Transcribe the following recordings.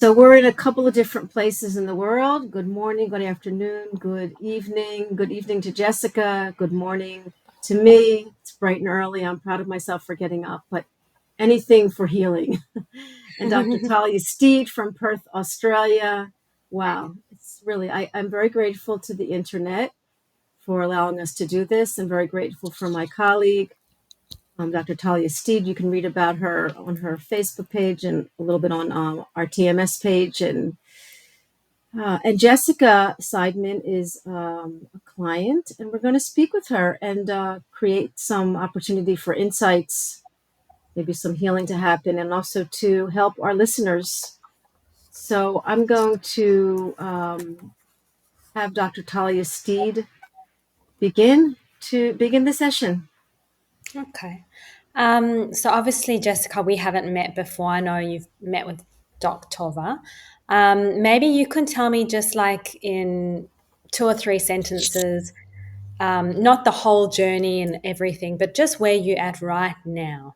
So we're in a couple of different places in the world. Good morning, good afternoon, good evening. Good evening to Jessica. Good morning to me. It's bright and early. I'm proud of myself for getting up, but anything for healing. And Dr. Talia Steed from Perth, Australia. Wow. It's really, I'm very grateful to the internet for allowing us to do this. I'm very grateful for my colleague, Dr. Talia Steed. You can read about her on her Facebook page and a little bit on our TMS page. And Jessica Seidman is a client, and we're going to speak with her and create some opportunity for insights, maybe some healing to happen, and also to help our listeners. So I'm going to have Dr. Talia Steed begin the session. Okay. So obviously, Jessica, we haven't met before. I know you've met with Dr. Tovah. Maybe you can tell me just like in 2 or 3 sentences, not the whole journey and everything, but just where you're at right now.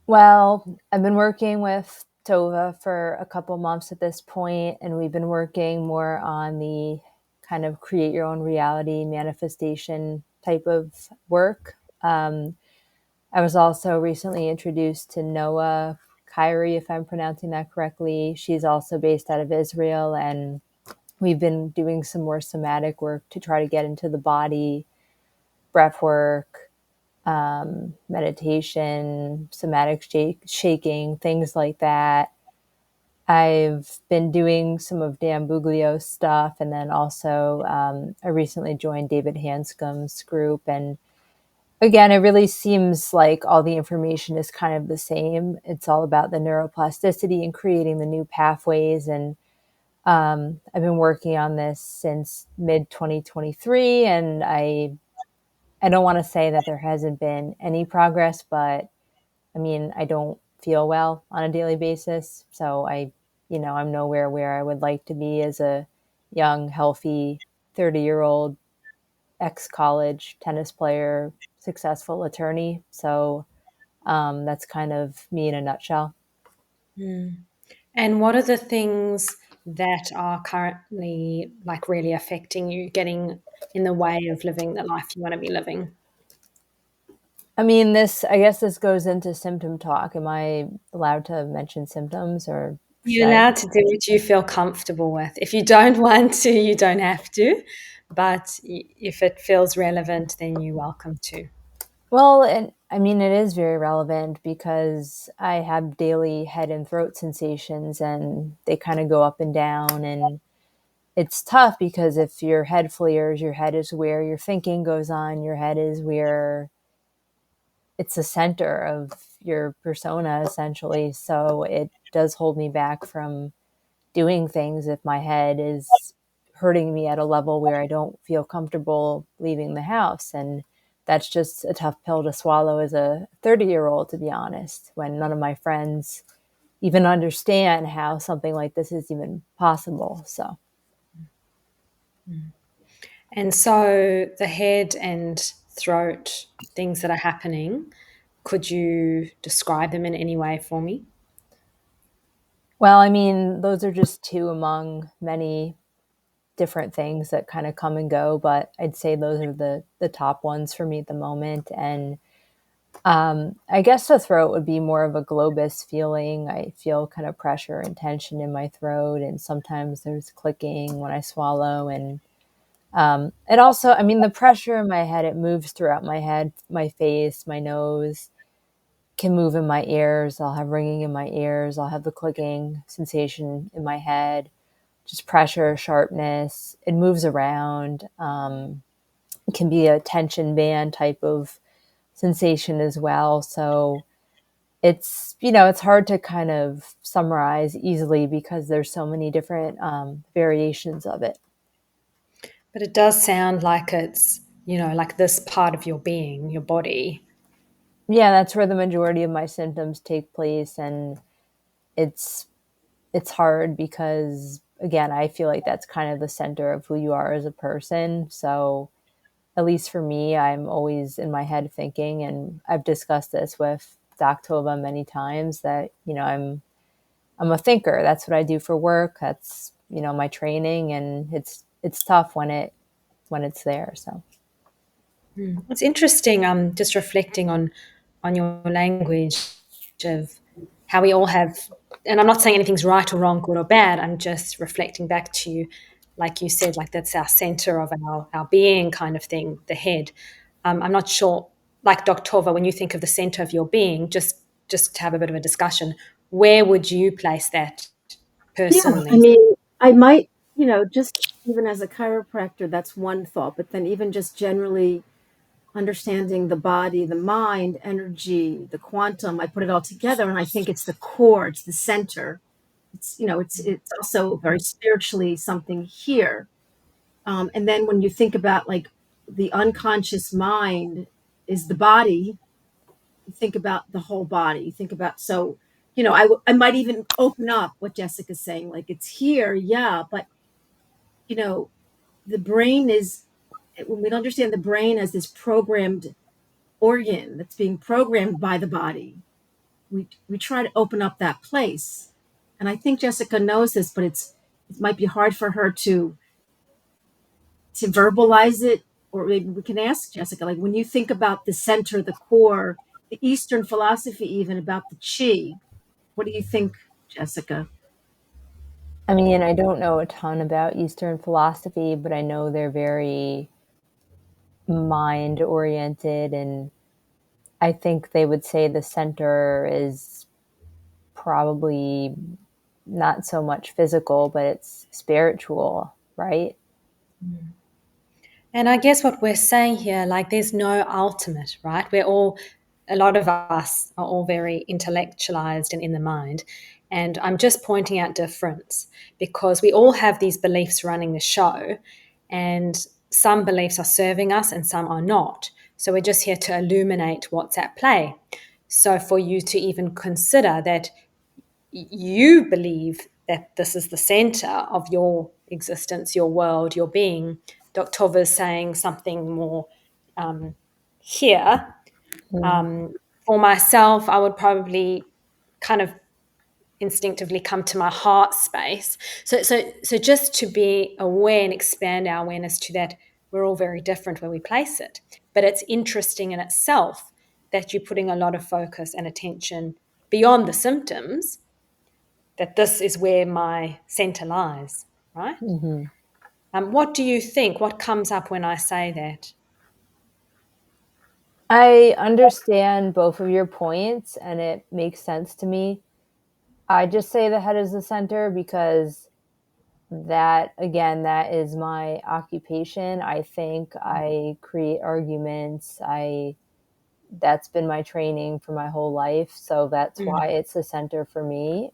Well, I've been working with Tovah for a couple months at this point, and we've been working more on the kind of create your own reality manifestation type of work. I was also recently introduced to Noah Kyrie, if I'm pronouncing that correctly. She's also based out of Israel, and we've been doing some more somatic work to try to get into the body, breath work, meditation, somatic shaking, things like that. I've been doing some of Dan Buglio's stuff, and then also I recently joined David Hanscom's group. And again, it really seems like all the information is kind of the same. It's all about the neuroplasticity and creating the new pathways. And I've been working on this since mid 2023, and I don't want to say that there hasn't been any progress, but I mean, I don't feel well on a daily basis. So I'm nowhere where I would like to be as a young, healthy 30-year-old ex-college tennis player, successful attorney. So that's kind of me in a nutshell. And what are the things that are currently like really affecting you, getting in the way of living the life you want to be living? I mean, I guess this goes into symptom talk. Am I allowed to mention symptoms or should You're I? allowed to do what you feel comfortable with. If you don't want to, you don't have to. But if it feels relevant, then you're welcome to. Well, and I mean, it is very relevant because I have daily head and throat sensations and they kind of go up and down. And it's tough because if your head flares, your head is where your thinking goes on, your head is where it's the center of your persona, essentially. So it does hold me back from doing things if my head is hurting me at a level where I don't feel comfortable leaving the house. And that's just a tough pill to swallow as a 30-year-old, to be honest, when none of my friends even understand how something like this is even possible. So, And so the head and throat things that are happening, could you describe them in any way for me? well, I mean, those are just two among many different things that kind of come and go, but I'd say those are the top ones for me at the moment. And I guess the throat would be more of a globus feeling. I feel kind of pressure and tension in my throat, and sometimes there's clicking when I swallow. And it also, I mean, the pressure in my head, it moves throughout my head, my face, my nose, can move in my ears. I'll have ringing in my ears. I'll have the clicking sensation in my head, just pressure, sharpness. It moves around. It can be a tension band type of sensation as well. So it's hard to kind of summarize easily because there's so many different variations of it. But it does sound like it's, like this part of your being, your body. Yeah, that's where the majority of my symptoms take place, and it's it's hard because again, I feel like that's kind of the center of who you are as a person. So at least for me, I'm always in my head thinking, and I've discussed this with Dr. Tova many times that, I'm I'm a thinker. That's what I do for work. That's, my training, and it's tough when it's there. So It's interesting. Just reflecting on your language of how we all have, and I'm not saying anything's right or wrong, good or bad. I'm just reflecting back to you, like you said, like that's our center of our being, kind of thing, the head. I'm not sure, like Dr. Tova, when you think of the center of your being, just to have a bit of a discussion, where would you place that Yeah, I personally? mean, I might, just even as a chiropractor, that's one thought, but then even just generally understanding the body, the mind, energy, the quantum, I put it all together and I think it's the core, it's the center. It's also very spiritually something here. And then when you think about like the unconscious mind is the body, you think about the whole body. You think about, so, I might even open up what Jessica's saying, like it's here, yeah, but you know, the brain is, when we don't understand the brain as this programmed organ that's being programmed by the body, we try to open up that place. And I think Jessica knows this, but it might be hard for her to verbalize it. Or maybe we can ask Jessica, like when you think about the center, the core, the Eastern philosophy, even about the chi, what do you think, Jessica? I mean, I don't know a ton about Eastern philosophy, but I know they're very mind oriented, and I think they would say the center is probably not so much physical, but it's spiritual, right? And I guess what we're saying here, like there's no ultimate, right? A lot of us are all very intellectualized and in the mind. And I'm just pointing out difference because we all have these beliefs running the show, and some beliefs are serving us and some are not. So we're just here to illuminate what's at play. So for you to even consider that you believe that this is the center of your existence, your world, your being. Dr. Tova is saying something more here. Mm. For myself, I would probably kind of instinctively come to my heart space. So just to be aware and expand our awareness to that, we're all very different where we place it. But it's interesting in itself that you're putting a lot of focus and attention beyond the symptoms, that this is where my center lies, right? Mm-hmm. What do you think? What comes up when I say that? I understand both of your points, and it makes sense to me. I just say the head is the center because that is my occupation. I think, I create arguments. I That's been my training for my whole life, so that's Mm. why it's the center for me.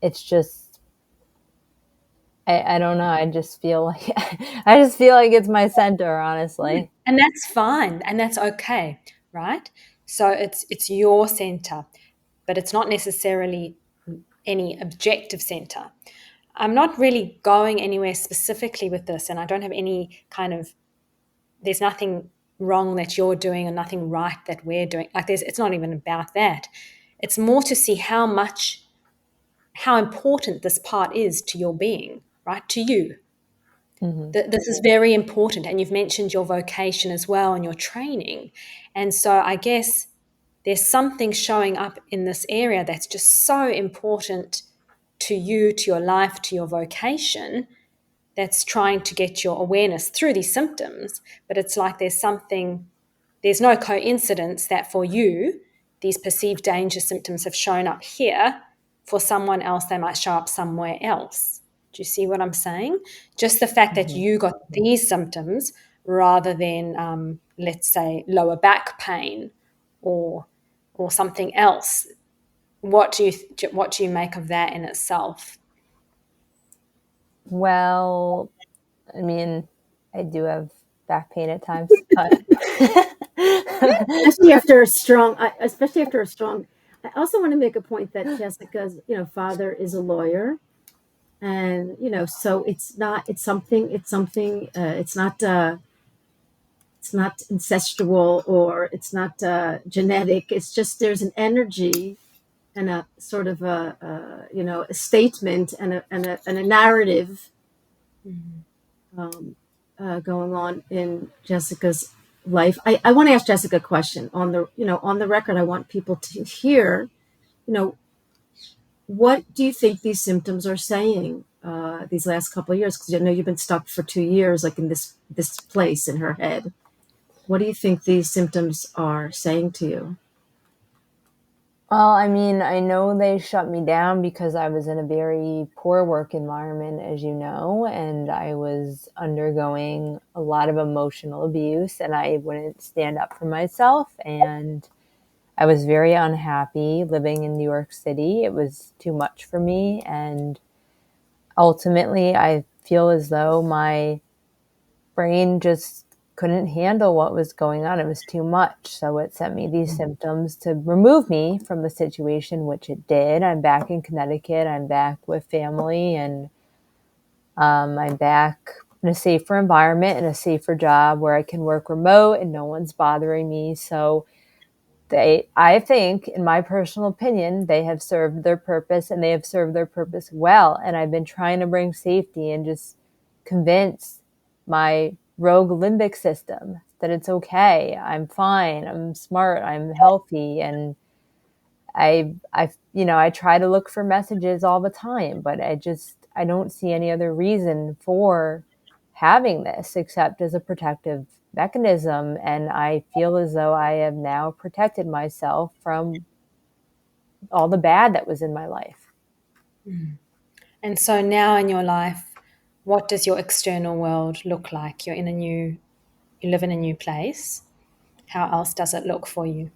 It's just, I don't know. I just feel like it's my center, honestly. And that's fine, and that's okay, right? So it's your center, but it's not necessarily any objective center. I'm not really going anywhere specifically with this, and I don't have any kind of, there's nothing wrong that you're doing and nothing right that we're doing. Like it's not even about that. It's more to see how important this part is to your being, right? To you. Hmm. This is very important. And you've mentioned your vocation as well and your training. And so I guess there's something showing up in this area that's just so important to you, to your life, to your vocation, that's trying to get your awareness through these symptoms. But it's like there's no coincidence that for you, these perceived danger symptoms have shown up here. For someone else, they might show up somewhere else. Do you see what I'm saying? Just the fact that Hmm. you got these symptoms rather than, let's say, lower back pain or something else. What do you make of that in itself? Well, I mean, I do have back pain at times, but Especially after a strong. I also want to make a point that Jessica's, father is a lawyer, and so it's not ancestral or it's not genetic. It's just there's an energy, and a sort of a statement and a narrative um, going on in Jessica's life. I want to ask Jessica a question on the record. I want people to hear, you know, what do you think these symptoms are saying these last couple of years? Because I know you've been stuck for 2 years, like in this place in her head. What do you think these symptoms are saying to you? Well, I mean, I know they shut me down because I was in a very poor work environment, as you know, and I was undergoing a lot of emotional abuse, and I wouldn't stand up for myself. And I was very unhappy living in New York City. It was too much for me. And ultimately, I feel as though my brain just couldn't handle what was going on. It was too much. So it sent me these symptoms to remove me from the situation, which it did. I'm back in Connecticut. I'm back with family, and I'm back in a safer environment and a safer job where I can work remote and no one's bothering me. So I think, in my personal opinion, they have served their purpose, and they have served their purpose well. And I've been trying to bring safety and just convince my rogue limbic system that it's okay. I'm fine. I'm smart. I'm healthy. And I try to look for messages all the time, but I don't see any other reason for having this except as a protective mechanism. And I feel as though I have now protected myself from all the bad that was in my life. And so now in your life, what does your external world look like? You live in a new place. How else does it look for you?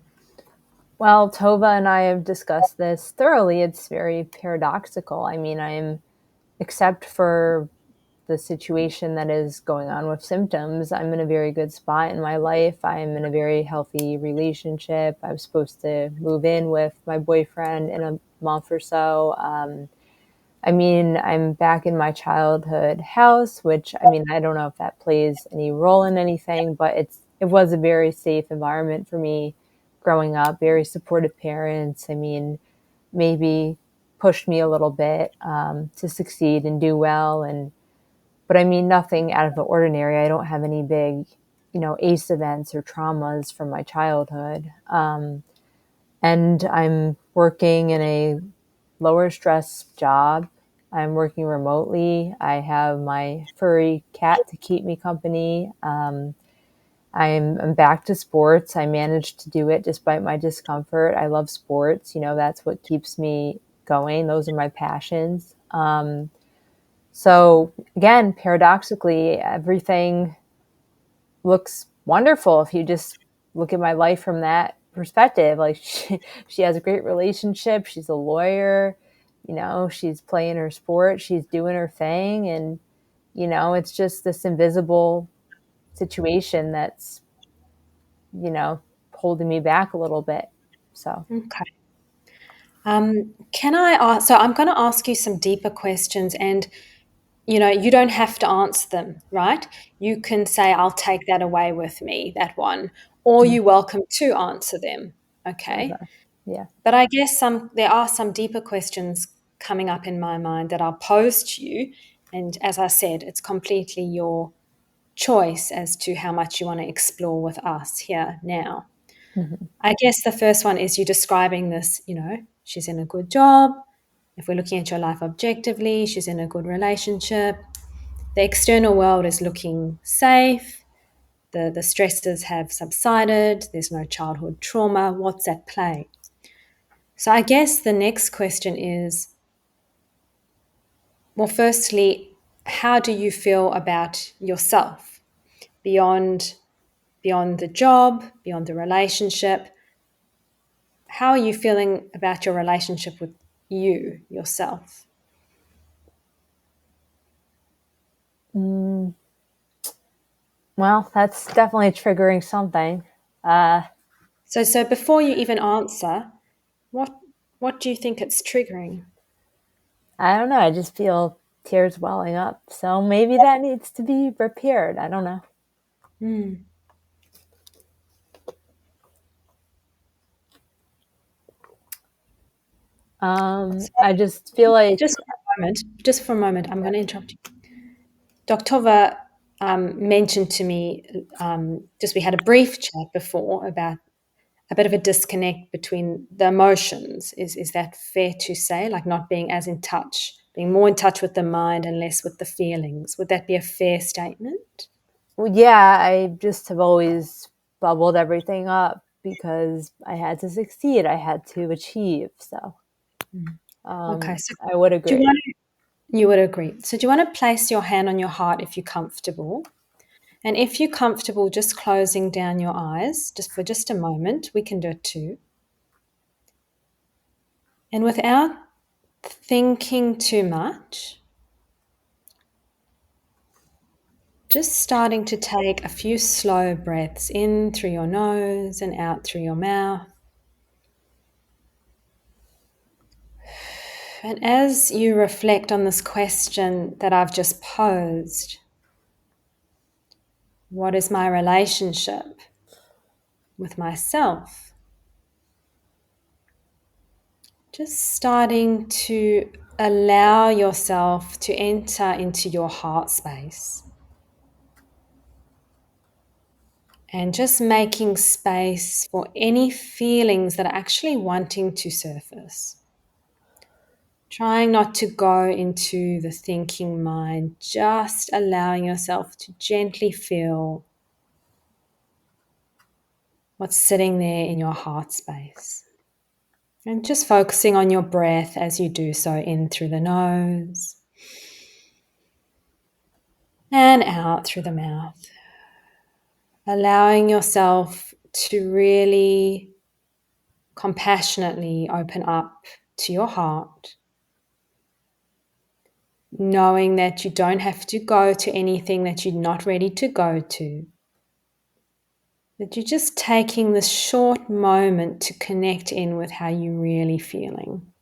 Well, Tova and I have discussed this thoroughly. It's very paradoxical. I mean, except for the situation that is going on with symptoms, I'm in a very good spot in my life. I'm in a very healthy relationship. I'm supposed to move in with my boyfriend in a month or so. I mean, I'm back in my childhood house, which, I mean, I don't know if that plays any role in anything, but it was a very safe environment for me growing up. Very supportive parents. I mean, maybe pushed me a little bit to succeed and do well, but I mean, nothing out of the ordinary. I don't have any big, ACE events or traumas from my childhood. And I'm working in a lower stress job. I'm working remotely. I have my furry cat to keep me company. I'm back to sports. I managed to do it despite my discomfort. I love sports. That's what keeps me going. Those are my passions. So again, paradoxically, everything looks wonderful if you just look at my life from that perspective. Like she has a great relationship. She's a lawyer. She's playing her sport. She's doing her thing. And, it's just this invisible situation that's, you know, holding me back a little bit. So, Okay. Can I ask? So I'm going to ask you some deeper questions, and you don't have to answer them, right? You can say, "I'll take that away with me," that one, or you're welcome to answer them. Okay. okay. Yeah. But I guess there are some deeper questions coming up in my mind that I'll pose to you, and as I said, it's completely your choice as to how much you want to explore with us here now. Mm-hmm. I guess the first one is you describing this, she's in a good job. If we're looking at your life objectively, she's in a good relationship. The external world is looking safe. The stresses have subsided. There's no childhood trauma. What's at play? So I guess the next question is, well, firstly, how do you feel about yourself beyond the job, beyond the relationship? How are you feeling about your relationship with yourself? Mm, well, that's definitely triggering something. Uh, So before you even answer, what what do you think it's triggering? I don't know. I just feel tears welling up. So maybe that needs to be repaired. I don't know. Hmm. I just feel like, Just for a moment, I'm going to interrupt you. Dr. Tova mentioned to me, just we had a brief chat before about a bit of a disconnect between the emotions. Is that fair to say? Like not being as in touch, being more in touch with the mind and less with the feelings. Would that be a fair statement? well, yeah, I just have always bubbled everything up because I had to succeed. I had to achieve. So Okay, so I would do you agree. want to, you would agree. So do you want to place your hand on your heart if you're comfortable? And if you're comfortable just closing down your eyes, just for just a moment, we can do it too. And without thinking too much, just starting to take a few slow breaths in through your nose and out through your mouth. And as you reflect on this question that I've just posed, what is my relationship with myself? Just starting to allow yourself to enter into your heart space. And just making space for any feelings that are actually wanting to surface. Trying not to go into the thinking mind, just allowing yourself to gently feel what's sitting there in your heart space. And just focusing on your breath as you do so, in through the nose and out through the mouth. Allowing yourself to really compassionately open up to your heart, knowing that you don't have to go to anything that you're not ready to go to. That you're just taking this short moment to connect in with how you're really feeling.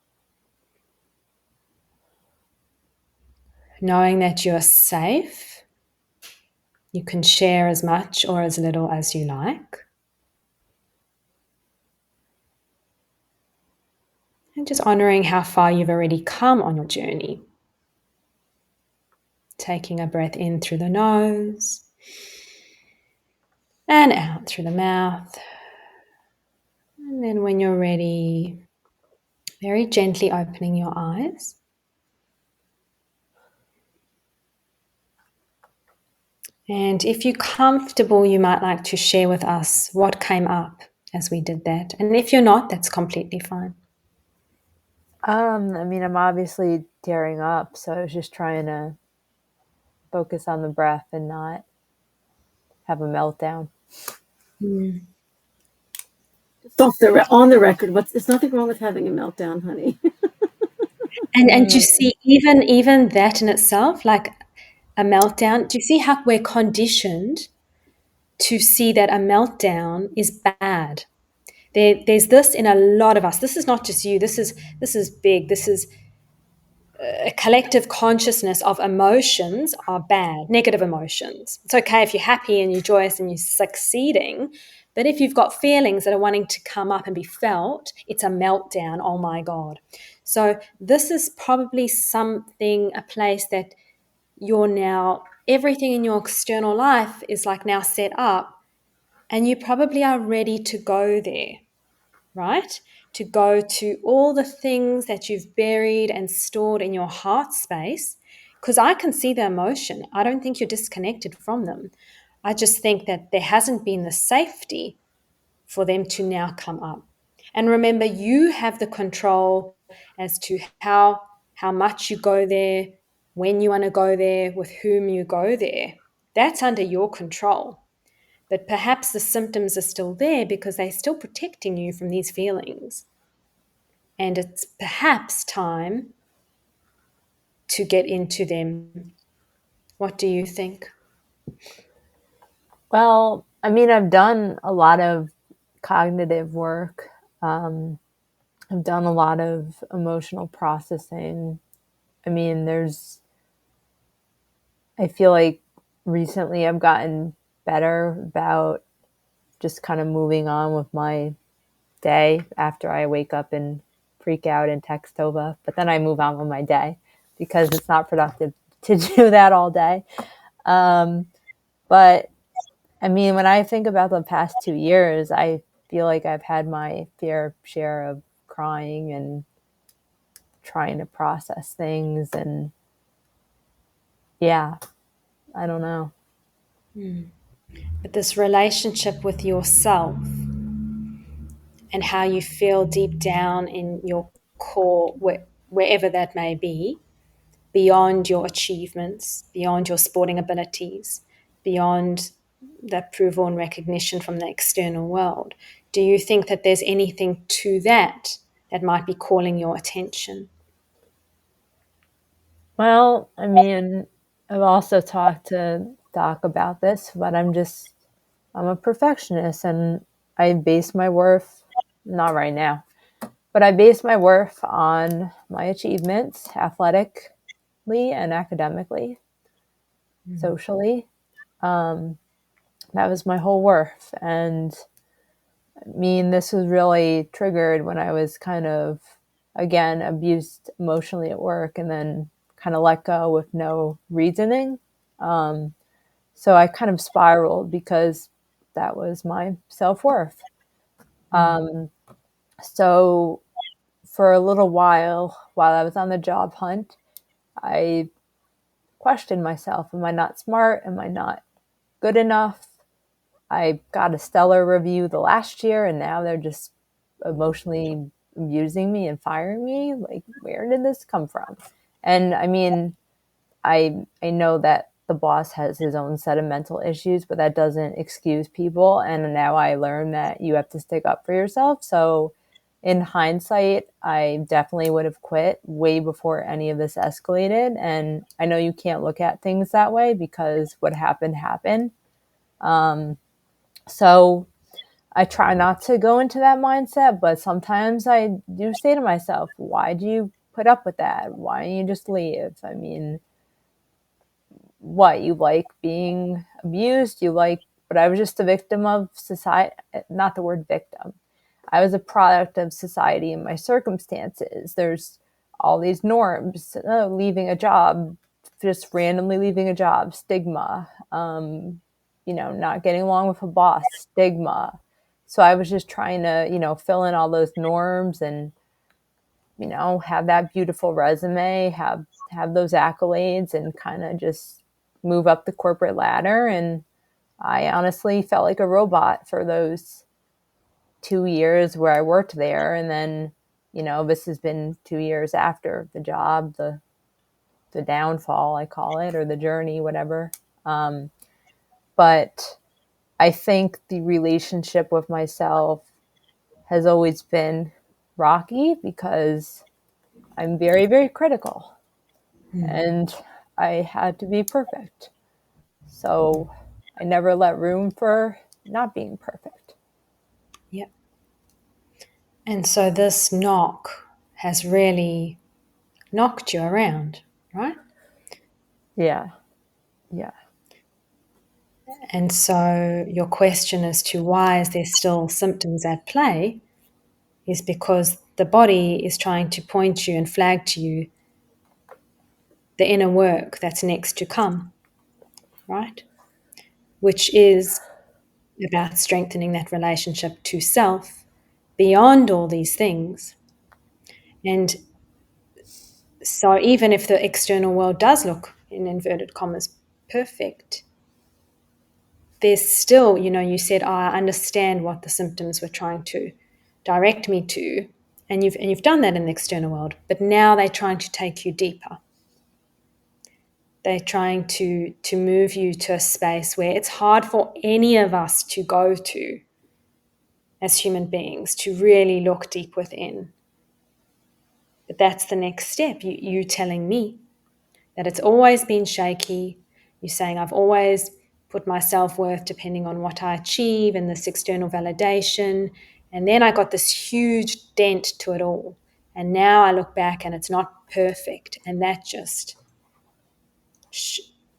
Knowing that you're safe, you can share as much or as little as you like. And just honoring how far you've already come on your journey. Taking a breath in through the nose and out through the mouth. And then when you're ready, very gently opening your eyes. And if you're comfortable, you might like to share with us what came up as we did that. And if you're not, that's completely fine. I mean, I'm obviously tearing up, so I was just trying to focus on the breath and not have a meltdown. On the record, there's nothing wrong with having a meltdown, honey. And you see, even that in itself, like a meltdown, do you see how we're conditioned to see that a meltdown is bad? There's this in a lot of us. This is not just you. This is big. This is a collective consciousness of emotions are bad, negative emotions. It's okay if you're happy and you're joyous and you're succeeding, but if you've got feelings that are wanting to come up and be felt, it's a meltdown. Oh my God. So this is probably something, a place that you're now, everything in your external life is like now set up, and you probably are ready to go there, right? To go to all the things that you've buried and stored in your heart space, because I can see the emotion. I don't think you're disconnected from them. I just think that there hasn't been the safety for them to now come up. And remember, you have the control as to how much you go there, when you want to go there, with whom you go there. That's under your control. But perhaps the symptoms are still there because they're still protecting you from these feelings. And it's perhaps time to get into them. What do you think? Well, I mean, I've done a lot of cognitive work. I've done a lot of emotional processing. I mean, I feel like recently I've gotten better about just kind of moving on with my day after I wake up and freak out and text Tovah, but then I move on with my day because it's not productive to do that all day. But I mean, when I think about the past 2 years, I feel like I've had my fair share of crying and trying to process things. And yeah, I don't know. But this relationship with yourself and how you feel deep down in your core, wherever that may be, beyond your achievements, beyond your sporting abilities, beyond the approval and recognition from the external world. Do you think that there's anything to that that might be calling your attention? Well, I mean, I've also talked to Doc about this, but I'm a perfectionist and I base my worth, not right now, but I base my worth on my achievements athletically and academically, socially. Um, that was my whole worth. And I mean, this was really triggered when I was kind of, again, abused emotionally at work and then kind of let go with no reasoning. Um, so I kind of spiraled because that was my self worth. So for a little while I was on the job hunt, I questioned myself. Am I not smart? Am I not good enough? I got a stellar review the last year and now they're just emotionally abusing me and firing me. Like, where did this come from? And I mean, I know that the boss has his own set of mental issues, but that doesn't excuse people. And now I learned that you have to stick up for yourself. So in hindsight, I definitely would have quit way before any of this escalated. And I know you can't look at things that way because what happened happened. So I try not to go into that mindset, but sometimes I do say to myself, why do you put up with that? Why don't you just leave? I mean, what, you like being abused? You like, but I was just a victim of society, not the word victim. I was a product of society and my circumstances. There's all these norms, leaving a job, just randomly leaving a job, stigma, not getting along with a boss, stigma. So I was just trying to, fill in all those norms and, have that beautiful resume, have those accolades and kind of just move up the corporate ladder. And I honestly felt like a robot for those 2 years where I worked there. And then, this has been 2 years after the job, the downfall, I call it, or the journey, whatever. But I think the relationship with myself has always been rocky because I'm very, very critical and I had to be perfect. So I never let room for not being perfect. Yeah. And so this knock has really knocked you around, right? Yeah. Yeah. And so your question as to why is there still symptoms at play is because the body is trying to point you and flag to you the inner work that's next to come, right? Which is about strengthening that relationship to self beyond all these things. And so even if the external world does look, in inverted commas, perfect, there's still, you said, oh, I understand what the symptoms were trying to direct me to. And you've done that in the external world, but now they're trying to take you deeper. They're trying to move you to a space where it's hard for any of us to go to as human beings, to really look deep within. But that's the next step. You telling me that it's always been shaky. You're saying I've always put my self-worth depending on what I achieve and this external validation. And then I got this huge dent to it all. And now I look back and it's not perfect. And that just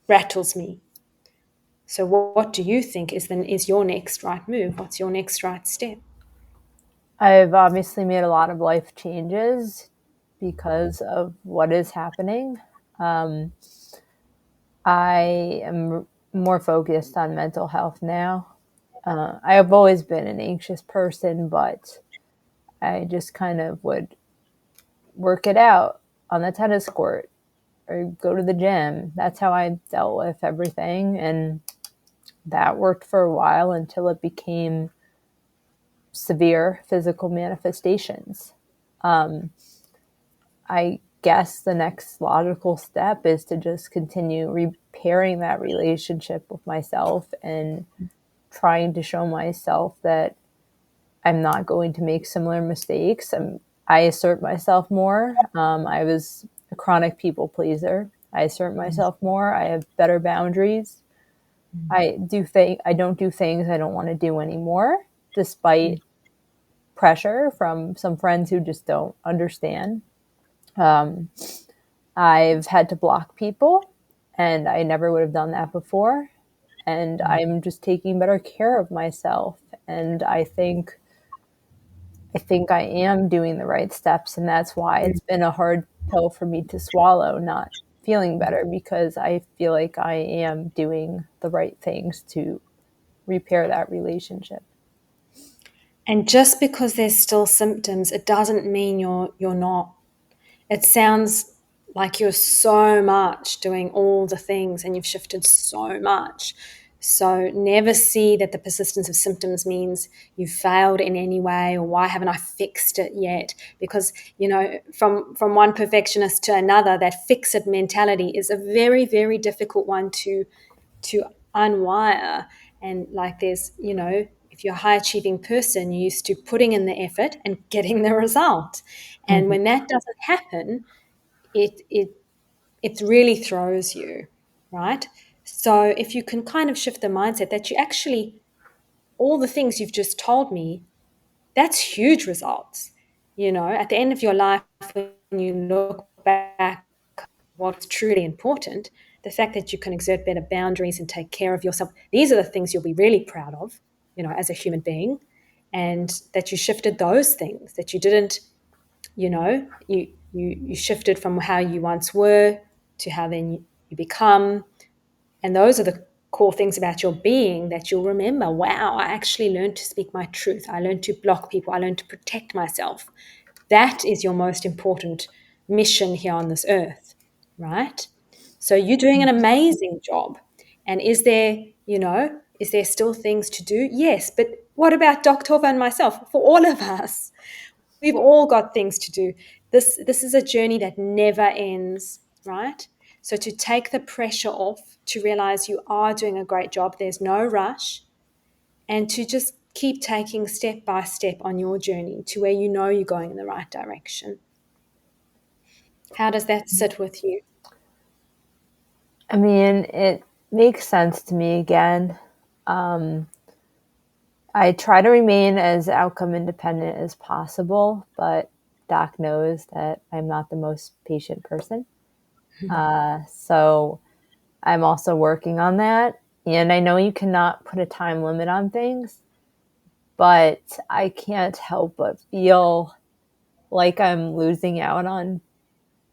rattles me. So what do you think is your next right move? What's your next right step? I've obviously made a lot of life changes because of what is happening. Um, I am more focused on mental health now. I have always been an anxious person, but I just kind of would work it out on the tennis court or go to the gym. That's how I dealt with everything. And that worked for a while until it became severe physical manifestations. I guess the next logical step is to just continue repairing that relationship with myself and trying to show myself that I'm not going to make similar mistakes. I assert myself more. I was a chronic people pleaser. I assert myself more. I have better boundaries. I don't do things I don't want to do anymore, despite pressure from some friends who just don't understand. Um, I've had to block people, and I never would have done that before. And I'm just taking better care of myself. And I think I am doing the right steps, and that's why it's been a hard pill for me to swallow, not feeling better, because I feel like I am doing the right things to repair that relationship. And just because there's still symptoms, it doesn't mean you're not. It sounds like you're so much doing all the things and you've shifted so much. So never see that the persistence of symptoms means you've failed in any way, or why haven't I fixed it yet? Because, from one perfectionist to another, that fix it mentality is a very, very difficult one to unwire. And like if you're a high achieving person, you're used to putting in the effort and getting the result. And Mhm. when that doesn't happen, it really throws you, right? So if you can kind of shift the mindset that you actually, all the things you've just told me, that's huge results. At the end of your life, when you look back, what's truly important, the fact that you can exert better boundaries and take care of yourself, these are the things you'll be really proud of, as a human being. And that you shifted those things, that you didn't, you shifted from how you once were to how then you become. And those are the core things about your being that you'll remember. Wow, I actually learned to speak my truth. I learned to block people. I learned to protect myself. That is your most important mission here on this earth, right? So you're doing an amazing job. And is there still things to do? Yes. But what about Dr. Tova and myself? For all of us, we've all got things to do. This is a journey that never ends, right? So to take the pressure off, to realize you are doing a great job, there's no rush, and to just keep taking step by step on your journey to where you're going in the right direction. How does that sit with you? I mean, it makes sense to me again. Um, I try to remain as outcome independent as possible, but Doc knows that I'm not the most patient person. So I'm also working on that. And I know you cannot put a time limit on things, but I can't help but feel like I'm losing out on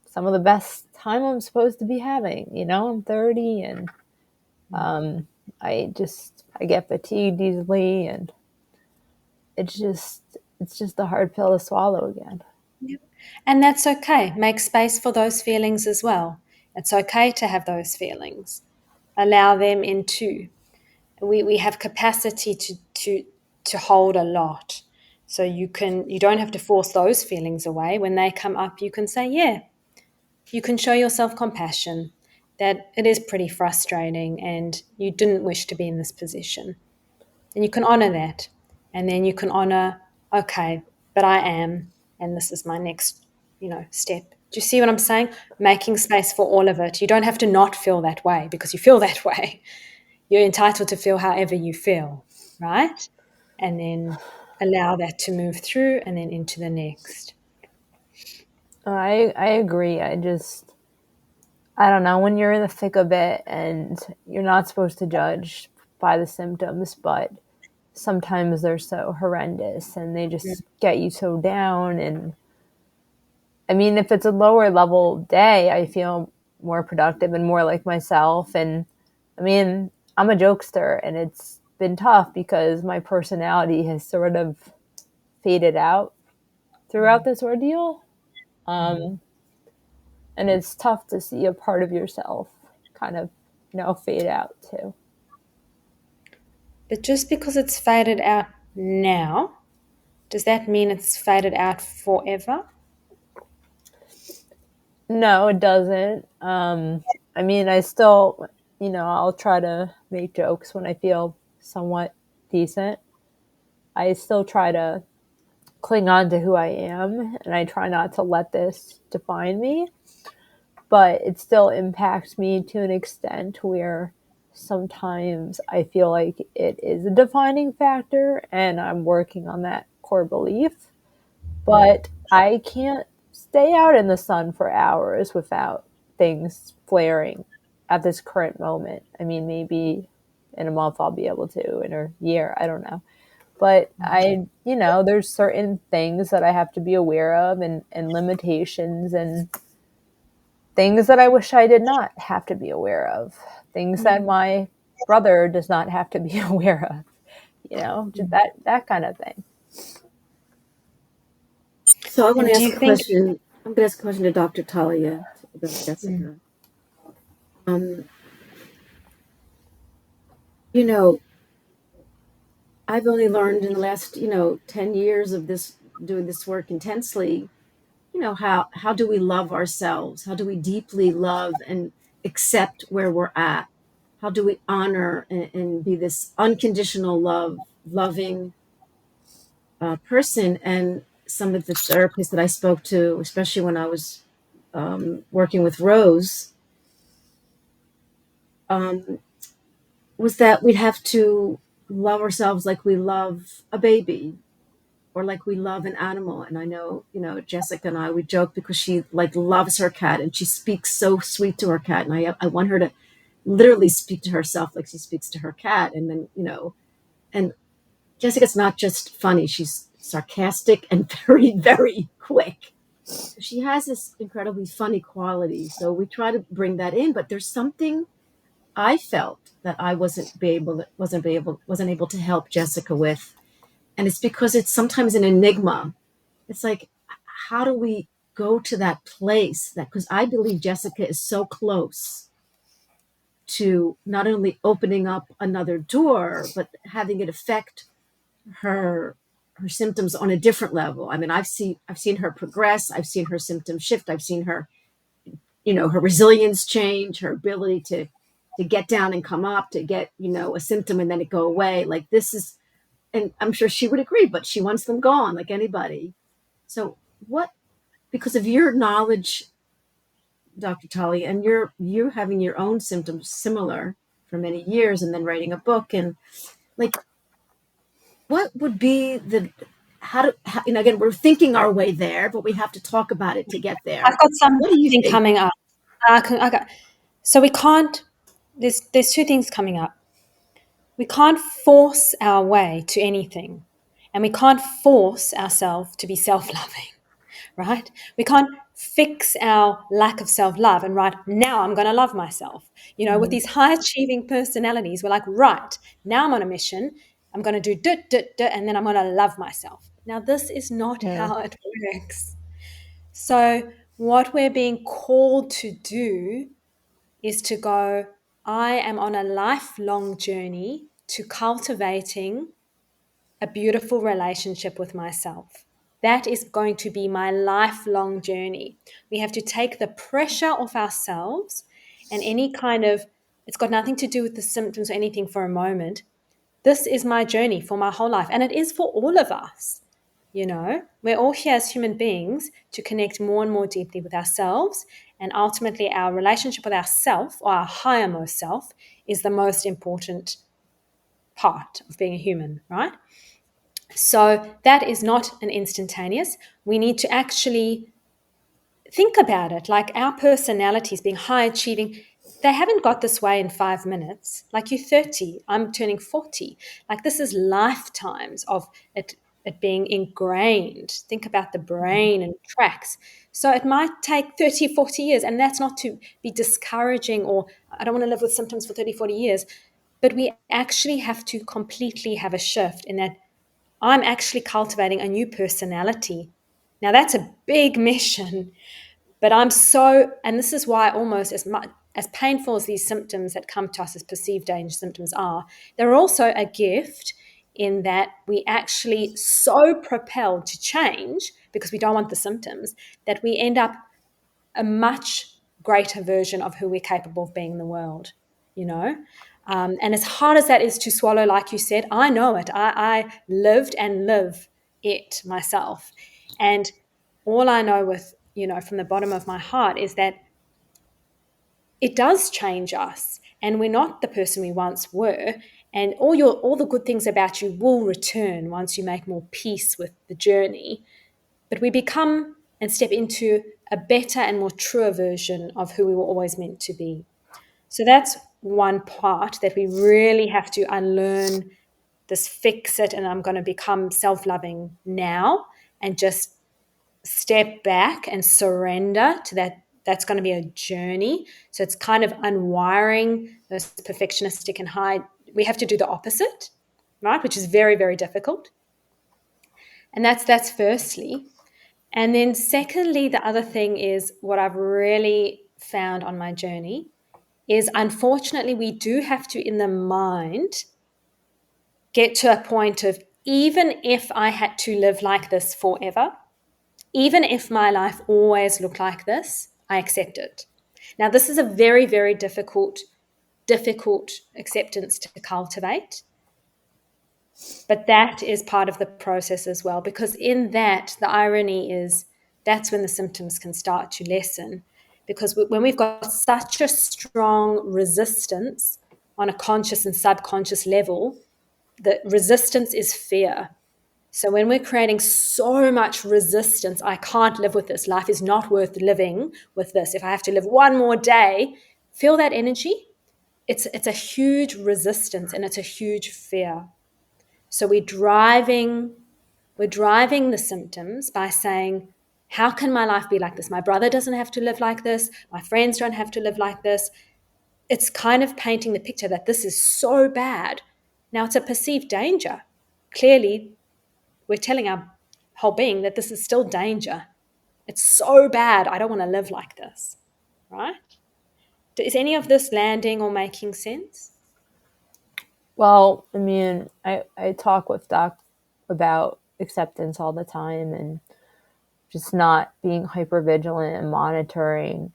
some of the best time I'm supposed to be having. I'm 30, and I get fatigued easily, and it's just a hard pill to swallow again. Yep. And that's okay. Make space for those feelings as well. It's okay to have those feelings. Allow them in too. We have capacity to hold a lot. So you don't have to force those feelings away. When they come up, you can say, yeah, you can show yourself compassion, that it is pretty frustrating and you didn't wish to be in this position. And you can honor that. And then you can honor, okay, but I am, and this is my next, step. Do you see what I'm saying? Making space for all of it. You don't have to not feel that way because you feel that way. You're entitled to feel however you feel, right? And then allow that to move through and then into the next. I agree. I don't know, when you're in the thick of it and you're not supposed to judge by the symptoms, but sometimes they're so horrendous and they just get you so down. And I mean, if it's a lower level day, I feel more productive and more like myself. And I mean, I'm a jokester, and it's been tough because my personality has sort of faded out throughout this ordeal. Um, and it's tough to see a part of yourself kind of, fade out too. But just because it's faded out now, does that mean it's faded out forever? No, it doesn't. I mean, I still, I'll try to make jokes when I feel somewhat decent. I still try to cling on to who I am, and I try not to let this define me. But it still impacts me to an extent where sometimes I feel like it is a defining factor, and I'm working on that core belief. But I can't stay out in the sun for hours without things flaring at this current moment. I mean, maybe in a month I'll be able to, in a year, I don't know. But there's certain things that I have to be aware of, and limitations, and things that I wish I did not have to be aware of, things that my brother does not have to be aware of, just that kind of thing. So I want And to do ask you a think, question. I'm going to ask a question to Dr. Talia about Jessica. Um, you know, I've only learned in the last, 10 years of this, doing this work intensely, how do we love ourselves? How do we deeply love and accept where we're at? How do we honor and be this unconditional loving person? And some of the therapists that I spoke to, especially when I was working with Rose, um, was that we'd have to love ourselves like we love a baby or like we love an animal. And I know, Jessica and I, we joke because she like loves her cat and she speaks so sweet to her cat. And I want her to literally speak to herself like she speaks to her cat. And then, and Jessica's not just funny, she's sarcastic and very, very quick. So she has this incredibly funny quality. So we try to bring that in, but there's something I felt that I wasn't able to help Jessica with. And it's because it's sometimes an enigma. It's like, how do we go to that place? That because I believe Jessica is so close to not only opening up another door, but having it affect her symptoms on a different level. I mean, I've seen her progress. I've seen her symptoms shift. I've seen her, her resilience change, her ability to get down and come up, to get, a symptom and then it go away. Like this is, and I'm sure she would agree, but she wants them gone like anybody. So what, because of your knowledge, Dr. Tully, and you having your own symptoms similar for many years and then writing a book, and like what would be the how, again, we're thinking our way there, but we have to talk about it to get I've there. got What do you something think? coming up. So we can't, there's two things coming up. We can't force our way to anything, and we can't force ourselves to be self-loving, right? We can't fix our lack of self-love and right now I'm going to love myself. With these high achieving personalities, we're like, right now I'm on a mission. I'm going to do and then I'm going to love myself. Now this is not Yeah. how it works. So what we're being called to do is to go, I am on a lifelong journey to cultivating a beautiful relationship with myself. That is going to be my lifelong journey. We have to take the pressure off ourselves and any kind of, it's got nothing to do with the symptoms or anything for a moment. This is my journey for my whole life. And it is for all of us. We're all here as human beings to connect more and more deeply with ourselves. And ultimately, our relationship with ourself or our highermost self is the most important part of being a human, right? So that is not an instantaneous. We need to actually think about it like our personalities being high achieving. they haven't got this way in 5 minutes. Like, you're 30, I'm turning 40. Like, this is lifetimes of it being ingrained. Think about the brain and tracks. So it might take 30, 40 years. And that's not to be discouraging, or I don't want to live with symptoms for 30, 40 years. But we actually have to completely have a shift in that I'm actually cultivating a new personality. Now, that's a big mission, but and this is why, almost as painful as these symptoms that come to us as perceived danger symptoms are, they're also a gift in that we actually so propelled to change because we don't want the symptoms that we end up a much greater version of who we're capable of being in the world, you know? And as hard as that is to swallow, like you said, I know it. I lived and live it myself. And all I know with, from the bottom of my heart is that it does change us, and we're not the person we once were. And all the good things about you will return once you make more peace with the journey. But we become and step into a better and more truer version of who we were always meant to be. So that's one part that we really have to unlearn this fix it, and I'm going to become self-loving now, and just step back and surrender to that. That's going to be a journey. So it's kind of unwiring those perfectionistic and high. We have to do the opposite, right? Which is very, very difficult. And that's firstly. And then secondly, the other thing is what I've really found on my journey is, unfortunately, we do have to, in the mind, get to a point of, even if I had to live like this forever, even if my life always looked like this, I accept it. Now, this is a very, very difficult acceptance to cultivate. But that is part of the process as well, because in that, the irony is that's when the symptoms can start to lessen. Because when we've got such a strong resistance on a conscious and subconscious level, the resistance is fear. So when we're creating so much resistance, I can't live with this. Life is not worth living with this. If I have to live one more day, feel that energy. It's a huge resistance, and it's a huge fear. So we're driving the symptoms by saying, how can my life be like this? My brother doesn't have to live like this. My friends don't have to live like this. It's kind of painting the picture that this is so bad. Now, it's a perceived danger. Clearly, we're telling our whole being that this is still danger. It's so bad. I don't want to live like this, right? Is any of this landing or making sense? Well, I mean, I talk with Doc about acceptance all the time, and just not being hyper vigilant and monitoring.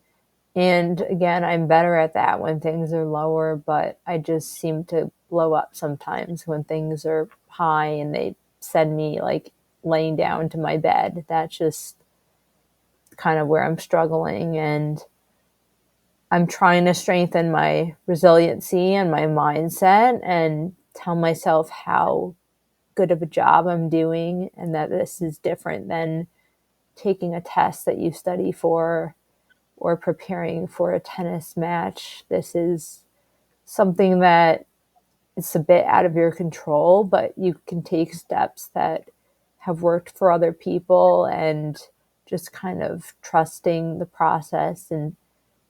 And again, I'm better at that when things are lower, but I just seem to blow up sometimes when things are high and they send me like laying down to my bed. That's just kind of where I'm struggling. And I'm trying to strengthen my resiliency and my mindset and tell myself how good of a job I'm doing, and that this is different than taking a test that you study for or preparing for a tennis match. This is something that it's a bit out of your control, but you can take steps that have worked for other people, and just kind of trusting the process and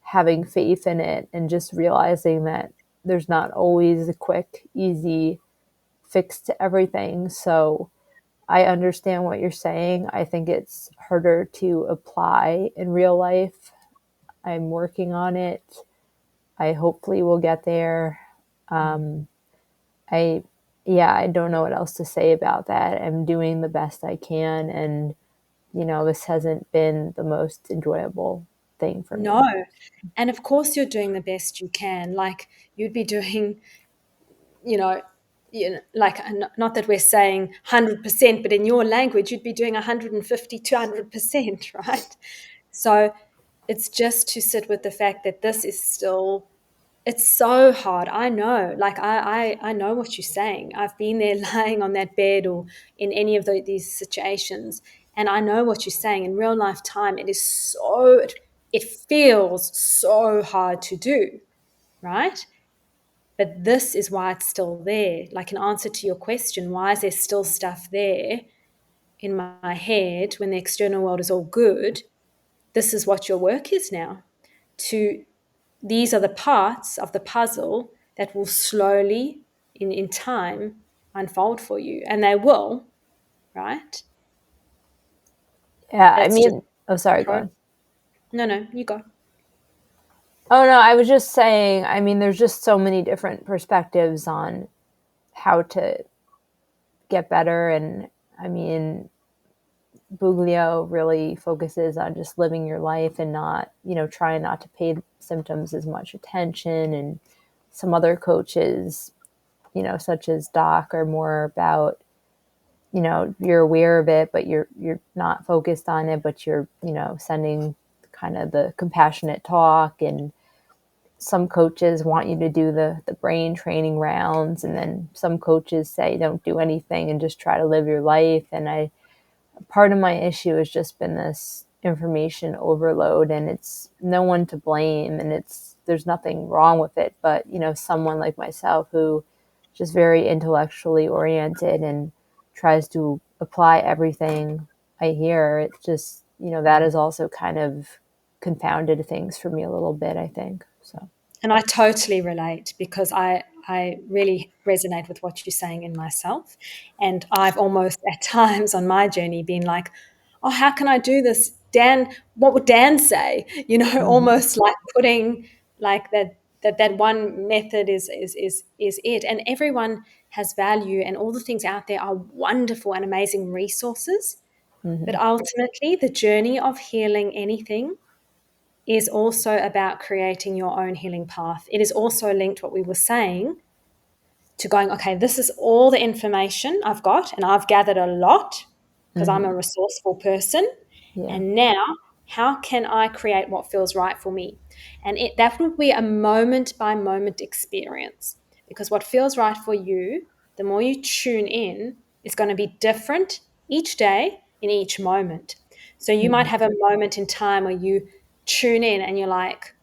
having faith in it, and just realizing that there's not always a quick, easy fix to everything. So I understand what you're saying. I think it's harder to apply in real life. I'm working on it. I hopefully will get there. I I don't know what else to say about that. I'm doing the best I can, and this hasn't been the most enjoyable thing for No. me. And of course, you're doing the best you can. Like, you'd be doing, you know, like, not that we're saying 100%, but in your language, you'd be doing 150, 200%, right? So it's just to sit with the fact that this is still, it's so hard. I know, like, I know what you're saying. I've been there lying on that bed or in any of these situations. And I know what you're saying. In real life time, it feels so hard to do. right? But this is why it's still there. Like, in answer to your question, why is there still stuff there in my head when the external world is all good? This is what your work is now. These are the parts of the puzzle that will slowly, in time, unfold for you. And they will, right? Yeah, I That's just mean, oh, sorry, go on. No, you go. Oh, no, I was just saying, I mean, there's just so many different perspectives on how to get better. And I mean, Buglio really focuses on just living your life and not, trying not to pay symptoms as much attention. And some other coaches, such as Doc, are more about, you're aware of it, but you're not focused on it, but you're, sending kind of the compassionate talk. And some coaches want you to do the brain training rounds. And then some coaches say, don't do anything and just try to live your life. And part of my issue has just been this information overload, and it's no one to blame, and there's nothing wrong with it. But, someone like myself who just very intellectually oriented and tries to apply everything I hear, it just, that has also kind of confounded things for me a little bit, I think. So. And I totally relate, because I really resonate with what you're saying in myself. And I've almost at times on my journey been like, oh, how can I do this? Dan, what would Dan say? Mm-hmm. Almost like putting like that one method is it. And everyone has value, and all the things out there are wonderful and amazing resources. But Mm-hmm. ultimately, the journey of healing anything is also about creating your own healing path. It is also linked, what we were saying, to going, okay, this is all the information I've got, and I've gathered a lot because I'm Mm-hmm. a resourceful person. Yeah. And now, how can I create what feels right for me? And that will be a moment by moment experience, because what feels right for you, the more you tune in, is going to be different each day in each moment. So you might Mm-hmm. have a moment in time where you tune in and you're like,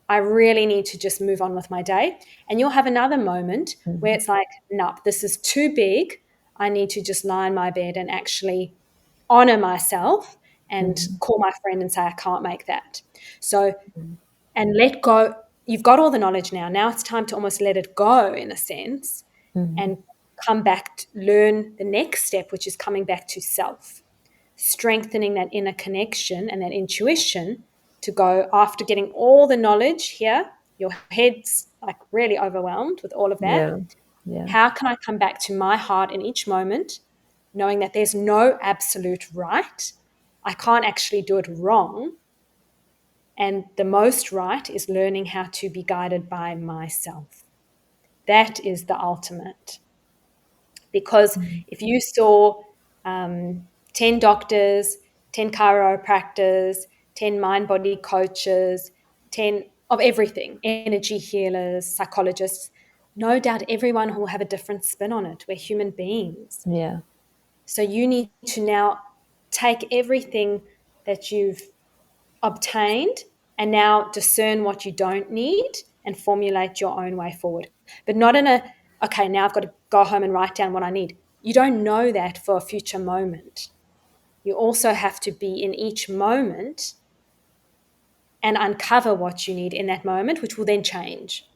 I really need to just move on with my day. And you'll have another moment where Mm-hmm. it's like, nope, this is too big. I need to just lie in my bed and actually honor myself and Mm-hmm. call my friend and say, I can't make that. So, and let go. You've got all the knowledge now. Now it's time to almost let it go, in a sense, Mm-hmm. and come back to learn the next step, which is coming back to self, strengthening that inner connection and that intuition to go, after getting all the knowledge here, your head's like really overwhelmed with all of that. Yeah. Yeah. How can I come back to my heart in each moment, knowing that there's no absolute right? I can't actually do it wrong. And the most right is learning how to be guided by myself. That is the ultimate. Because if you saw 10 doctors, 10 chiropractors, 10 mind body coaches, 10 of everything, energy healers, psychologists, no doubt everyone will have a different spin on it. We're human beings. Yeah. So you need to now take everything that you've obtained and now discern what you don't need and formulate your own way forward. But not in a, okay, now I've got to go home and write down what I need. You don't know that for a future moment. You also have to be in each moment and uncover what you need in that moment, which will then change.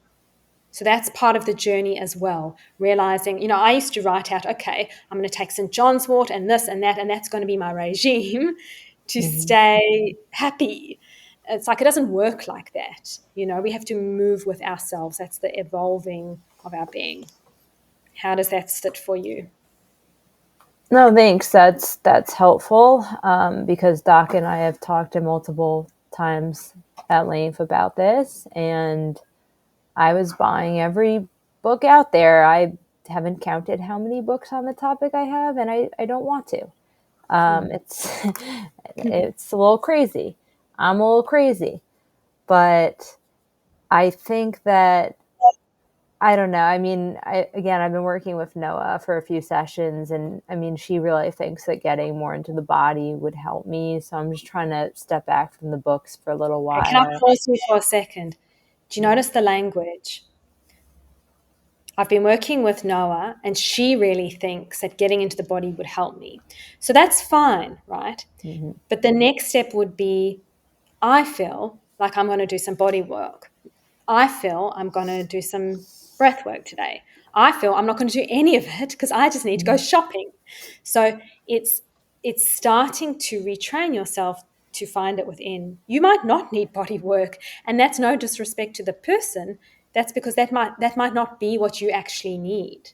So that's part of the journey as well. Realizing, I used to write out, okay, I'm going to take St. John's wort and this and that's going to be my regime to Mm-hmm. stay happy. It's like, it doesn't work like that. We have to move with ourselves. That's the evolving of our being. How does that sit for you? No, thanks. That's helpful, because Doc and I have talked multiple times at length about this, and I was buying every book out there. I haven't counted how many books on the topic I have, and I don't want to. It's it's a little crazy. I'm a little crazy, but I think that I don't know. I mean, I've been working with Noah for a few sessions, and I mean, she really thinks that getting more into the body would help me. So I'm just trying to step back from the books for a little Okay, can I while. pause you for a second? Do you notice the language? I've been working with Noah, and she really thinks that getting into the body would help me. So that's fine, right? Mm-hmm. But the next step would be, I feel like I'm going to do some body work. I feel I'm going to do some breath work today. I feel I'm not going to do any of it because I just need to go shopping. So it's starting to retrain yourself to find it within. You might not need body work, and that's no disrespect to the person. That's because that might not be what you actually need.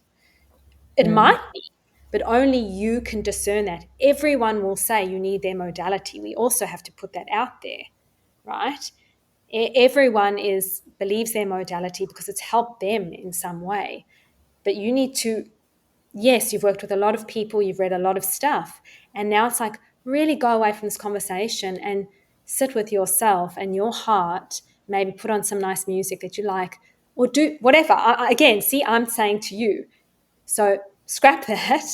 It Mm-hmm. might be, but only you can discern that. Everyone will say you need their modality. We also have to put that out there, right? Everyone believes their modality because it's helped them in some way. But you need to, yes, you've worked with a lot of people, you've read a lot of stuff, and now it's like really go away from this conversation and sit with yourself and your heart, maybe put on some nice music that you like, or do whatever. Again, see, I'm saying to you, so scrap that,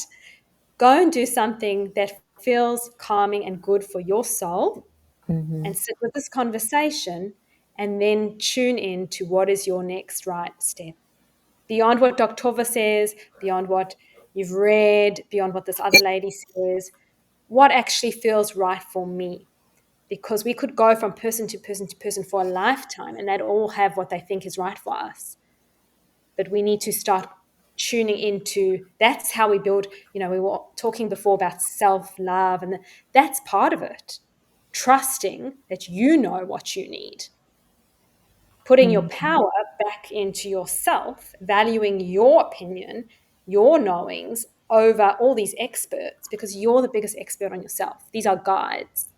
go and do something that feels calming and good for your soul, Mm-hmm. and sit with this conversation, and then tune in to what is your next right step. Beyond what Dr. Tova says, beyond what you've read, beyond what this other lady says, what actually feels right for me? Because we could go from person to person to person for a lifetime, and they'd all have what they think is right for us. But we need to start tuning into, that's how we build, we were talking before about self-love, and that's part of it. Trusting that you know what you need, putting your Mm-hmm. power back into yourself, valuing your opinion, your knowings over all these experts, because you're the biggest expert on yourself. These are guides.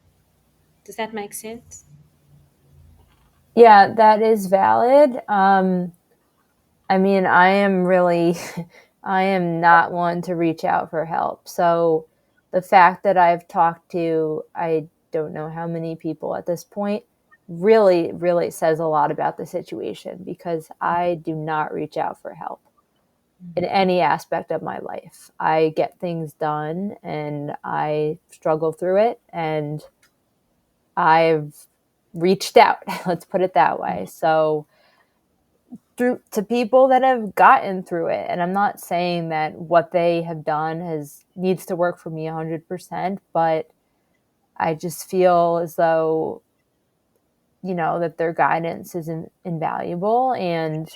Does that make sense? Yeah, that is valid. I mean, I am really, I am not one to reach out for help. So the fact that I've talked to, I don't know how many people at this point, really, really says a lot about the situation, because I do not reach out for help in any aspect of my life. I get things done and I struggle through it, and I've reached out. Let's put it that way. So through to people that have gotten through it, and I'm not saying that what they have done has needs to work for me 100%, but I just feel as though, that their guidance is invaluable. And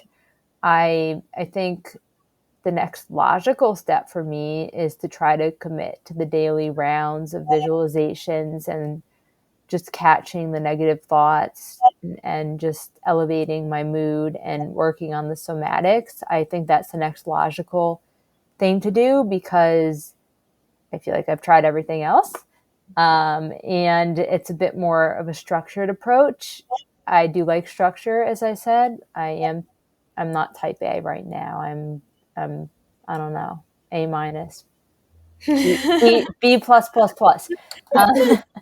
I think the next logical step for me is to try to commit to the daily rounds of visualizations and just catching the negative thoughts, and just elevating my mood and working on the somatics. I think that's the next logical thing to do, because I feel like I've tried everything else. And it's a bit more of a structured approach. I do like structure, as I said. I'm not type A right now. I'm I don't know, A minus, B plus plus plus.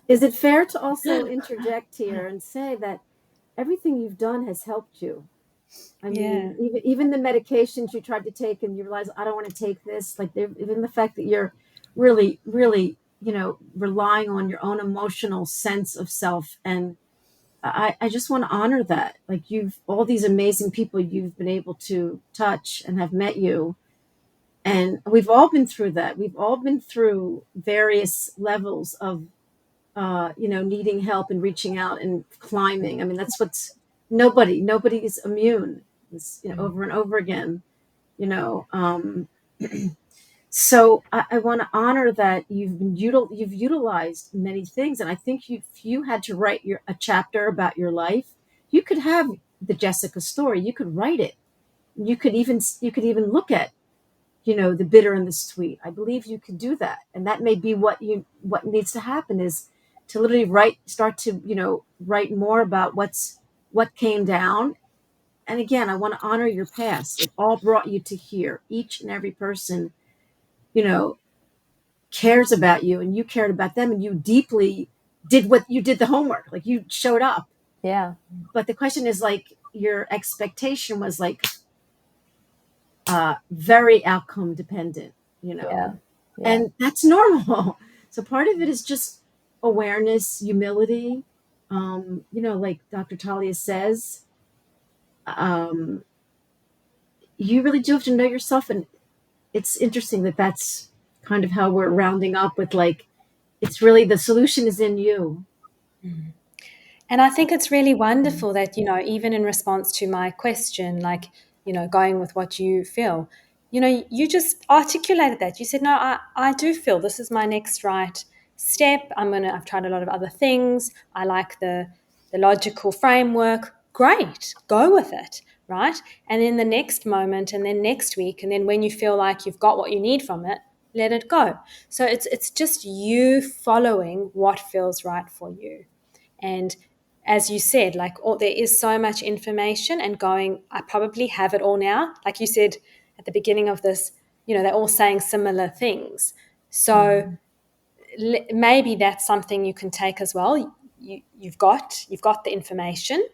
Is it fair to also interject here and say that everything you've done has helped you? I Yeah. mean, even the medications you tried to take and you realize I don't want to take this, like even the fact that you're really, really, relying on your own emotional sense of self. And I just want to honor that. Like all these amazing people you've been able to touch and have met you. And we've all been through that. We've all been through various levels of needing help and reaching out and climbing. I mean, that's nobody is immune. It's, over and over again, you know. So I want to honor that you've utilized many things, and I think if you had to write a chapter about your life, you could have the Jessica story. You could write it. You could even look at the bitter and the sweet. I believe you could do that, and that may be what needs to happen is to literally start to write more about what came down. And again, I want to honor your past. It all brought you to here. Each and every person you know cares about you, and you cared about them, and you deeply did what you did, the homework, like you showed up. Yeah, But the question is, like, your expectation was like very outcome dependent, you yeah, know, yeah. and that's normal. So part of it is just awareness, humility. Like Dr. Talia says, um, you really do have to know yourself. And it's interesting that that's kind of how we're rounding up with, like, it's really the solution is in you. Mm. And I think it's really wonderful that, even in response to my question, like, going with what you feel, you just articulated that. You said, no, I do feel this is my next right step. I've tried a lot of other things. I like the logical framework. Great, go with it, right? And then the next moment, and then next week, and then when you feel like you've got what you need from it, let it go. So it's just you following what feels right for you. And as you said, like, there is so much information, and going, I probably have it all now. Like you said at the beginning of this, they're all saying similar things. So maybe that's something you can take as well. You've got the information,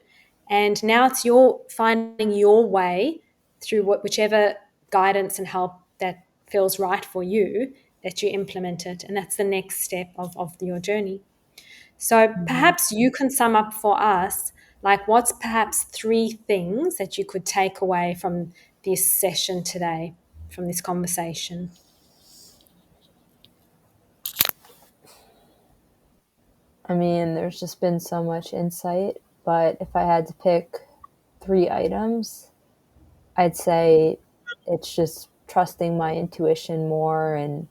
and now it's your finding your way through whichever guidance and help that feels right for you, that you implement it, and that's the next step of your journey. So perhaps you can sum up for us, like, what's perhaps 3 things that you could take away from this session today, from this conversation? I mean, there's just been so much insight, but if I had to pick 3 items, I'd say it's just trusting my intuition more and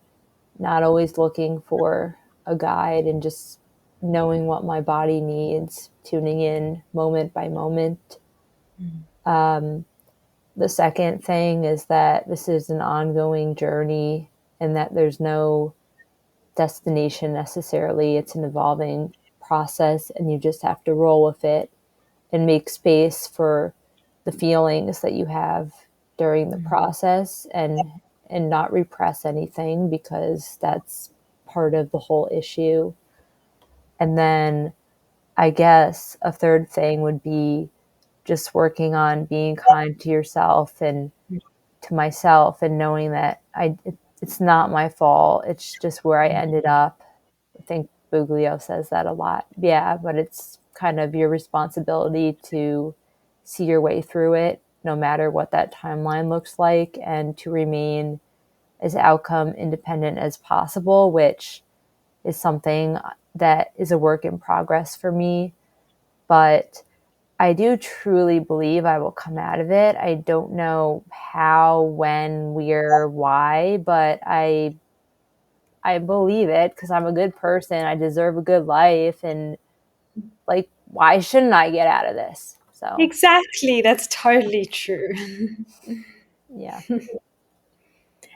not always looking for a guide and just knowing what my body needs, tuning in moment by moment. The second thing is that this is an ongoing journey and that there's no destination necessarily. It's an evolving process, and you just have to roll with it and make space for the feelings that you have during the process, and not repress anything, because that's part of the whole issue. And then I guess a third thing would be just working on being kind to yourself and to myself, and knowing that it's not my fault. It's just where I ended up. I think Buglio says that a lot. Yeah, but it's kind of your responsibility to see your way through it, no matter what that timeline looks like, and to remain as outcome independent as possible, which is something that is a work in progress for me. But I do truly believe I will come out of it. I don't know how, when, where, why, but I believe it because I'm a good person. I deserve a good life, and like, why shouldn't I get out of this? So, Exactly, that's totally true. yeah.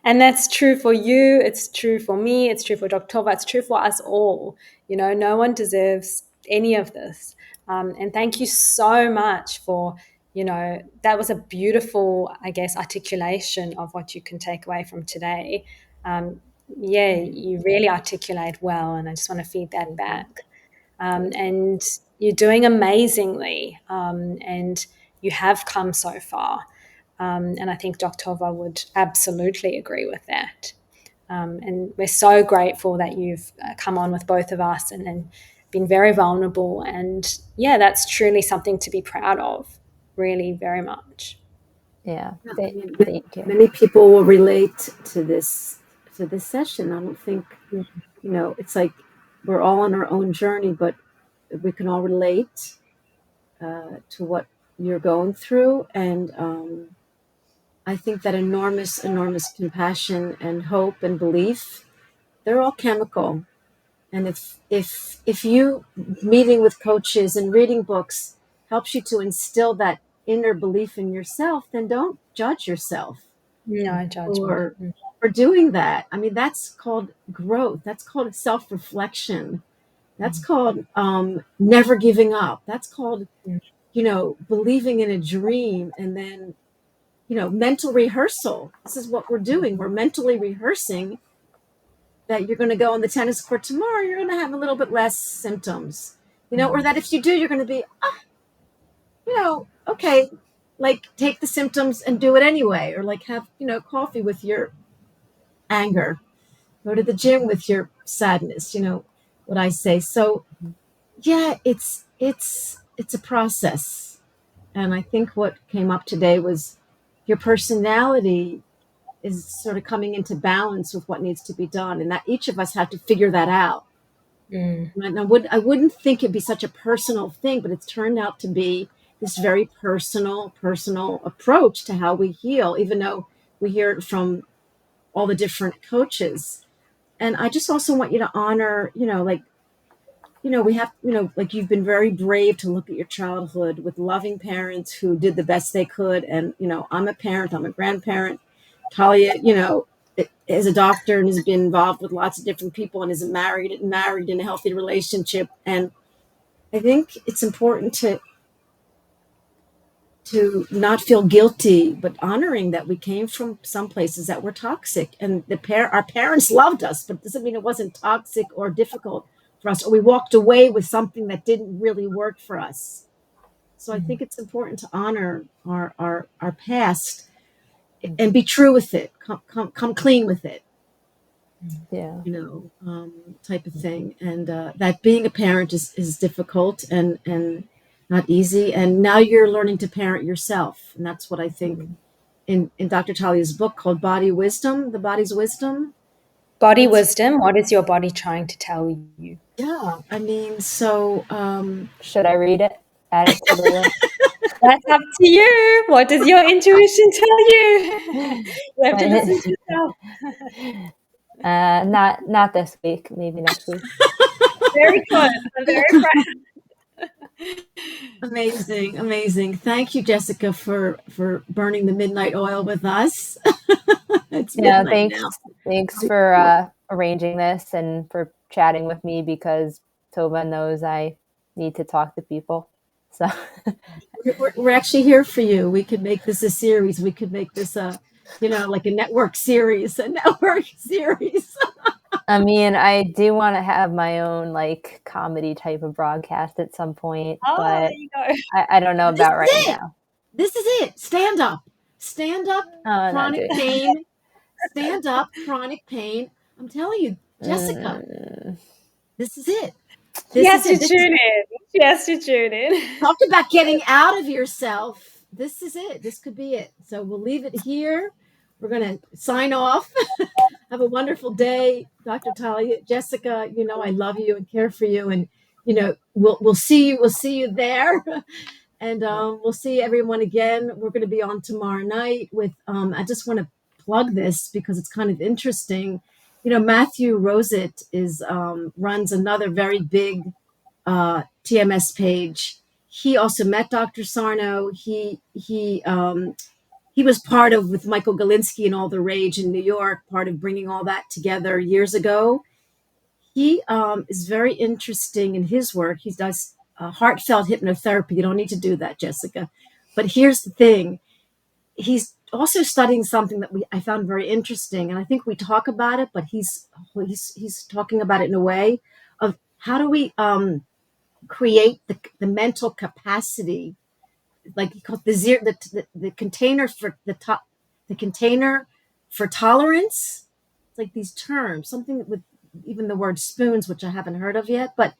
And that's true for you, it's true for me, it's true for Dr. Tova, it's true for us all. No one deserves any of this. And thank you so much for, that was a beautiful, I guess, articulation of what you can take away from today. Um, yeah, you really articulate well, and I just want to feed that back. And you're doing amazingly, and you have come so far. And I think Dr. Tova would absolutely agree with that. And we're so grateful that you've come on with both of us, and been very vulnerable. And yeah, that's truly something to be proud of, really, very much. Yeah. Yeah, I Th- mean, thank you. many people will relate to this session. I don't think, it's like we're all on our own journey, but we can all relate to what you're going through. And I think that enormous, enormous compassion and hope and belief, they're all chemical. And if you meeting with coaches and reading books helps you to instill that inner belief in yourself, then don't judge yourself No judgment. for for doing that. I mean, that's called growth. That's called self-reflection. That's called never giving up. That's called, believing in a dream, and then, mental rehearsal. This is what we're doing. We're mentally rehearsing that you're going to go on the tennis court tomorrow. You're going to have a little bit less symptoms, or that if you do, you're going to be, okay, like, take the symptoms and do it anyway, or like have, coffee with your anger, go to the gym with your sadness, what I say. So yeah, it's a process. And I think what came up today was your personality is sort of coming into balance with what needs to be done, and that each of us have to figure that out. Mm. And I wouldn't think it'd be such a personal thing, but it's turned out to be this very personal approach to how we heal, even though we hear it from all the different coaches. And I just also want you to honor, like, we have, like, you've been very brave to look at your childhood with loving parents who did the best they could. And, I'm a parent, I'm a grandparent. Talia, is a doctor and has been involved with lots of different people and is married in a healthy relationship. And I think it's important to not feel guilty, but honoring that we came from some places that were toxic, and our parents loved us, but it doesn't mean it wasn't toxic or difficult for us, or we walked away with something that didn't really work for us. So I think it's important to honor our past and be true with it, come clean with it, Yeah. type of thing. And that being a parent is difficult and not easy. And now you're learning to parent yourself. And that's what I think in Dr. Talia's book called Body Wisdom, The Body's Wisdom. Body It's, wisdom. What is your body trying to tell you? yeah, I mean, so Should I read it? Add it to the list? That's up to you. What does your intuition tell you? You have to listen to yourself. Not this week. Maybe next week. Very close. I'm very proud. amazing. Thank you, Jessica, for burning the midnight oil with us. It's Yeah, midnight now. thanks for arranging this and for chatting with me, because Tovah knows I need to talk to people. So We're actually here for you. We could make this a series. We could make this like a network series. I mean, I do want to have my own like comedy type of broadcast at some point, Oh, but there you go. I don't know This about is right it. now. This is it. Stand up, Oh, no, chronic dude. pain. Stand up, chronic pain. I'm telling you, Jessica, this is it. She This has is to it. tune in. She has to tune in. Talk about getting out of yourself. This is it. This could be it. So we'll leave it here. We're going to sign off. Have a wonderful day, Dr. Talia. Jessica, I love you and care for you. And, we'll see you. We'll see you there. And we'll see everyone again. We're going to be on tomorrow night with, I just want to plug this because it's kind of interesting. Matthew Rosett runs another very big TMS page. He also met Dr. Sarno. He was part of, with Michael Galinsky and all the rage in New York, part of bringing all that together years ago. He is very interesting in his work. He does heartfelt hypnotherapy. You don't need to do that, Jessica. But here's the thing. He's also studying something that I found very interesting, and I think we talk about it, but he's talking about it in a way of how do we create the mental capacity, like he called the container for the container for tolerance. It's like these terms, something with even the word spoons, which I haven't heard of yet. But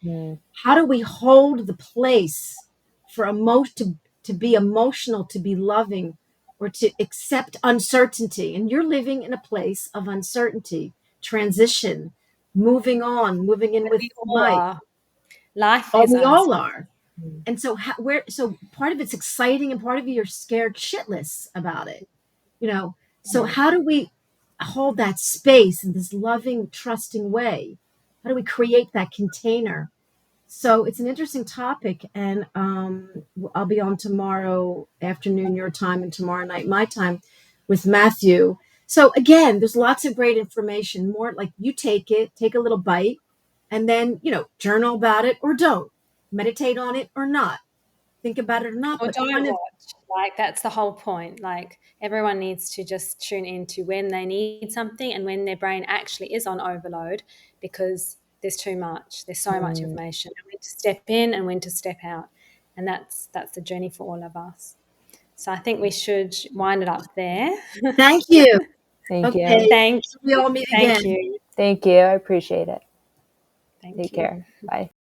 how do we hold the place for to be emotional, to be loving, or to accept uncertainty? And you're living in a place of uncertainty, transition, moving on, moving in with We all Mike. are. Life Oh, is we all uncertain. are. And so so part of it's exciting and part of you're scared shitless about it, So how do we hold that space in this loving, trusting way? How do we create that container? So it's an interesting topic, and I'll be on tomorrow afternoon your time and tomorrow night my time with Matthew. So again, there's lots of great information. More like you take a little bite, and then journal about it or don't, meditate on it or not, think about it or not, Or but don't kind of watch. Like, that's the whole point. Like, everyone needs to just tune into when they need something and when their brain actually is on overload, because there's too much. There's so much information. And when to step in and when to step out. And that's the journey for all of us. So I think we should wind it up there. thank you. Thank Okay, you. Thank we all meet Thank again. you. Thank you. I appreciate it. Thank Take you. care. Bye.